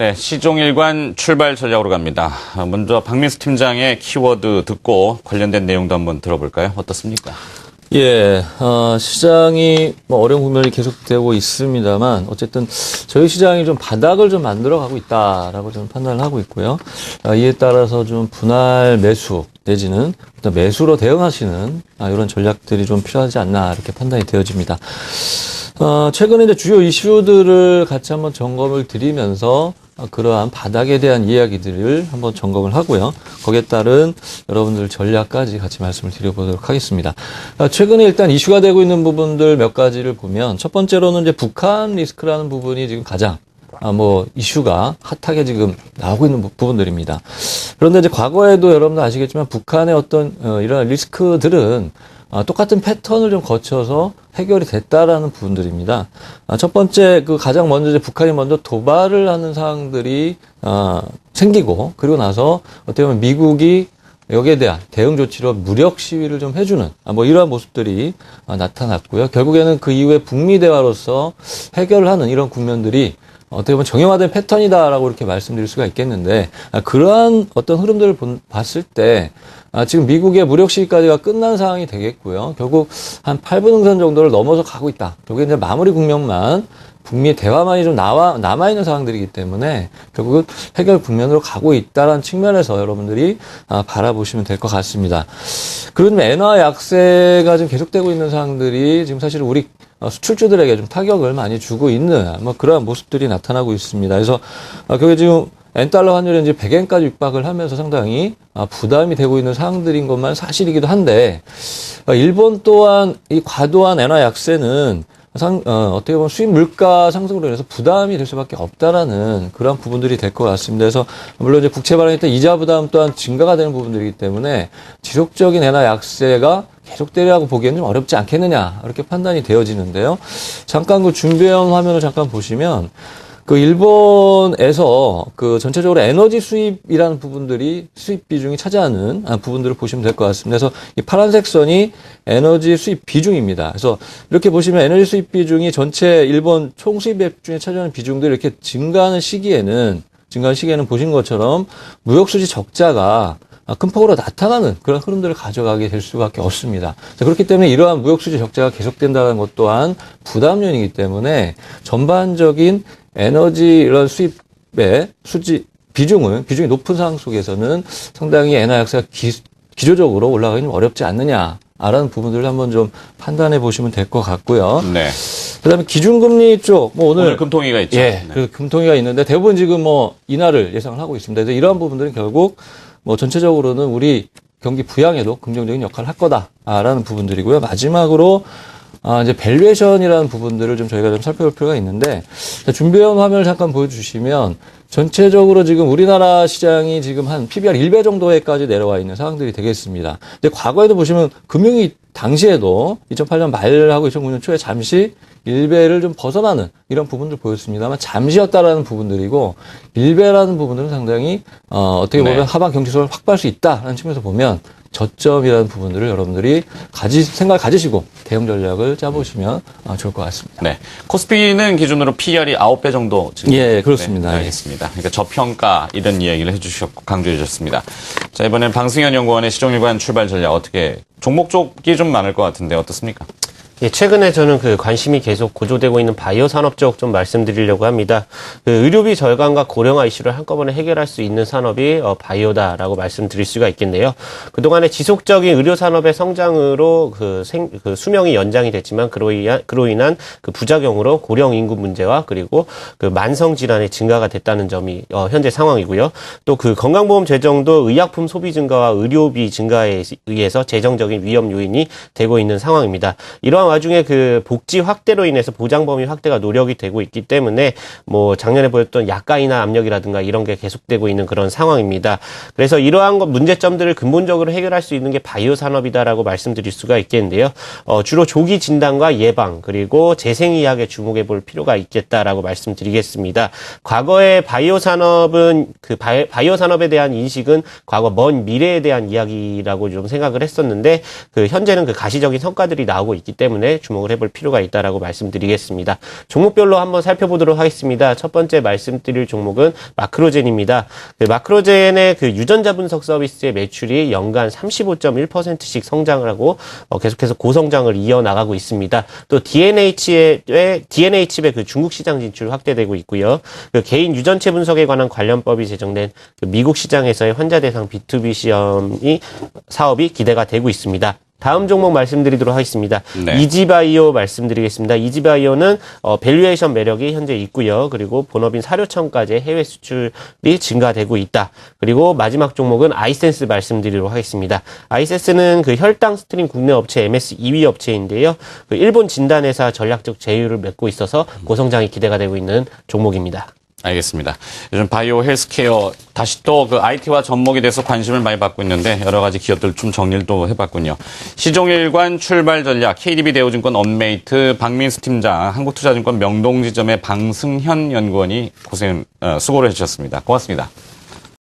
네, 시종일관 출발 전략으로 갑니다. 먼저 박민수 팀장의 키워드 듣고 관련된 내용도 한번 들어볼까요? 어떻습니까? 예, 시장이 어려운 국면이 계속되고 있습니다만 어쨌든 저희 시장이 좀 바닥을 좀 만들어가고 있다라고 저는 판단을 하고 있고요. 이에 따라서 좀 분할 매수 내지는 매수로 대응하시는 이런 전략들이 좀 필요하지 않나 이렇게 판단이 되어집니다. 최근에 이제 주요 이슈들을 같이 한번 점검을 드리면서 그러한 바닥에 대한 이야기들을 한번 점검을 하고요. 거기에 따른 여러분들 전략까지 같이 말씀을 드려보도록 하겠습니다. 최근에 일단 이슈가 되고 있는 부분들 몇 가지를 보면 첫 번째로는 이제 북한 리스크라는 부분이 지금 가장 이슈가 핫하게 지금 나오고 있는 부분들입니다. 그런데 이제 과거에도 여러분들 아시겠지만 북한의 어떤 이런 리스크들은 똑같은 패턴을 좀 거쳐서 해결이 됐다라는 부분들입니다. 첫 번째, 가장 먼저 이제 북한이 먼저 도발을 하는 상황들이, 생기고, 그리고 나서 어떻게 보면 미국이 여기에 대한 대응 조치로 무력 시위를 좀 해주는, 이러한 모습들이 나타났고요. 결국에는 그 이후에 북미 대화로서 해결을 하는 이런 국면들이 어떻게 보면 정형화된 패턴이다라고 이렇게 말씀드릴 수가 있겠는데, 그러한 어떤 흐름들을 봤을 때, 지금 미국의 무력 시위까지가 끝난 상황이 되겠고요. 결국 한 8분 응선 정도를 넘어서 가고 있다. 결국에 이제 마무리 국면만, 북미 대화만이 좀 남아있는 상황들이기 때문에 결국은 해결 국면으로 가고 있다는 측면에서 여러분들이 바라보시면 될 것 같습니다. 그런 엔화 약세가 지금 계속되고 있는 상황들이 지금 사실 우리 수출주들에게 좀 타격을 많이 주고 있는 그러한 모습들이 나타나고 있습니다. 그래서 그게 지금 엔달러 환율이 이제 100엔까지 육박을 하면서 상당히 부담이 되고 있는 상황들인 것만 사실이기도 한데, 일본 또한 이 과도한 엔화 약세는 어떻게 보면 수입 물가 상승으로 인해서 부담이 될 수밖에 없다라는 그런 부분들이 될 것 같습니다. 그래서 물론 이제 국채 발행할 때 이자 부담 또한 증가가 되는 부분들이기 때문에 지속적인 엔화 약세가 계속되리라고 보기에는 좀 어렵지 않겠느냐 이렇게 판단이 되어지는데요. 잠깐 그 준비해온 화면을 잠깐 보시면 일본에서 전체적으로 에너지 수입이라는 부분들이 수입 비중이 차지하는 부분들을 보시면 될 것 같습니다. 그래서 이 파란색 선이 에너지 수입 비중입니다. 그래서 이렇게 보시면 에너지 수입 비중이 전체 일본 총 수입액 중에 차지하는 비중들이 이렇게 증가하는 시기에는 보신 것처럼 무역수지 적자가 큰 폭으로 나타나는 그런 흐름들을 가져가게 될 수밖에 없습니다. 그렇기 때문에 이러한 무역수지 적자가 계속된다는 것 또한 부담 요인이기 때문에 전반적인 에너지 이런 수입의 비중이 높은 상황 속에서는 상당히 엔화 약세가 기조적으로 올라가기 좀 어렵지 않느냐라는 부분들을 한번 좀 판단해 보시면 될 것 같고요. 네. 그다음에 기준금리 쪽, 오늘 금통위가 있죠. 예, 네. 금통위가 있는데 대부분 지금 인하를 예상을 하고 있습니다. 그래서 이러한 부분들은 결국 전체적으로는 우리 경기 부양에도 긍정적인 역할을 할 거다라는 부분들이고요. 마지막으로 이제 밸류에이션이라는 부분들을 저희가 좀 살펴볼 필요가 있는데, 준비해온 화면을 잠깐 보여주시면, 전체적으로 지금 우리나라 시장이 지금 한 PBR 1배 정도에까지 내려와 있는 상황들이 되겠습니다. 근데 과거에도 보시면 금융위 당시에도 2008년 말하고 2009년 초에 잠시 1배를 좀 벗어나는 이런 부분들 보였습니다만 잠시였다라는 부분들이고 1배라는 부분들은 상당히 어떻게 보면 하방 경직성을 확보할 수 있다라는 측면에서 보면 저점이라는 부분들을 여러분들이 생각을 가지시고 대응 전략을 짜보시면 좋을 것 같습니다. 네. 코스피는 기준으로 PER이 9배 정도 지금. 예, 그렇습니다. 네, 알겠습니다. 그러니까 저평가 이런 이야기를 해주셨고 강조해 주셨습니다. 자, 이번엔 방승현 연구원의 시종일관 출발 전략 어떻게 종목 쪽이 좀 많을 것 같은데 어떻습니까? 예, 최근에 저는 관심이 계속 고조되고 있는 바이오 산업 쪽 좀 말씀드리려고 합니다. 의료비 절감과 고령화 이슈를 한꺼번에 해결할 수 있는 산업이 바이오다라고 말씀드릴 수가 있겠네요. 그동안에 지속적인 의료 산업의 성장으로 수명이 연장이 됐지만 그로 인한 부작용으로 고령 인구 문제와 그리고 만성 질환의 증가가 됐다는 점이 현재 상황이고요. 또 건강보험 재정도 의약품 소비 증가와 의료비 증가에 의해서 재정적인 위험 요인이 되고 있는 상황입니다. 이러한 와중에 복지 확대로 인해서 보장 범위 확대가 노력이 되고 있기 때문에 작년에 보였던 약가 인하 압력이라든가 이런 게 계속되고 있는 그런 상황입니다. 그래서 이러한 문제점들을 근본적으로 해결할 수 있는 게 바이오 산업이다라고 말씀드릴 수가 있겠는데요. 주로 조기 진단과 예방 그리고 재생의학에 주목해 볼 필요가 있겠다라고 말씀드리겠습니다. 과거에 바이오 산업은 바이오 산업에 대한 인식은 과거 먼 미래에 대한 이야기라고 좀 생각을 했었는데 현재는 가시적인 성과들이 나오고 있기 때문에 때문에 주목을 해볼 필요가 있다라고 말씀드리겠습니다. 종목별로 한번 살펴보도록 하겠습니다. 첫 번째 말씀드릴 종목은 마크로젠입니다. 마크로젠의 유전자 분석 서비스의 매출이 연간 35.1%씩 성장을 하고 계속해서 고성장을 이어나가고 있습니다. 또 DNA 칩의 중국 시장 진출 확대되고 있고요. 개인 유전체 분석에 관한 관련법이 제정된 미국 시장에서의 환자 대상 B2B 사업이 기대가 되고 있습니다. 다음 종목 말씀드리도록 하겠습니다. 네. 이지바이오 말씀드리겠습니다. 이지바이오는 밸류에이션 매력이 현재 있고요. 그리고 본업인 사료청까지 해외 수출이 증가되고 있다. 그리고 마지막 종목은 아이센스 말씀드리도록 하겠습니다. 아이센스는 혈당 스트림 국내 업체 MS 2위 업체인데요. 일본 진단회사 전략적 제휴를 맺고 있어서 고성장이 기대가 되고 있는 종목입니다. 알겠습니다. 요즘 바이오 헬스케어 다시 또 IT와 접목이 돼서 관심을 많이 받고 있는데 여러 가지 기업들 좀 정리를 또 해봤군요. 시종일관 출발 전략, KDB 대우증권 언메이트 박민수 팀장, 한국투자증권 명동지점의 방승현 연구원이 수고를 해주셨습니다. 고맙습니다.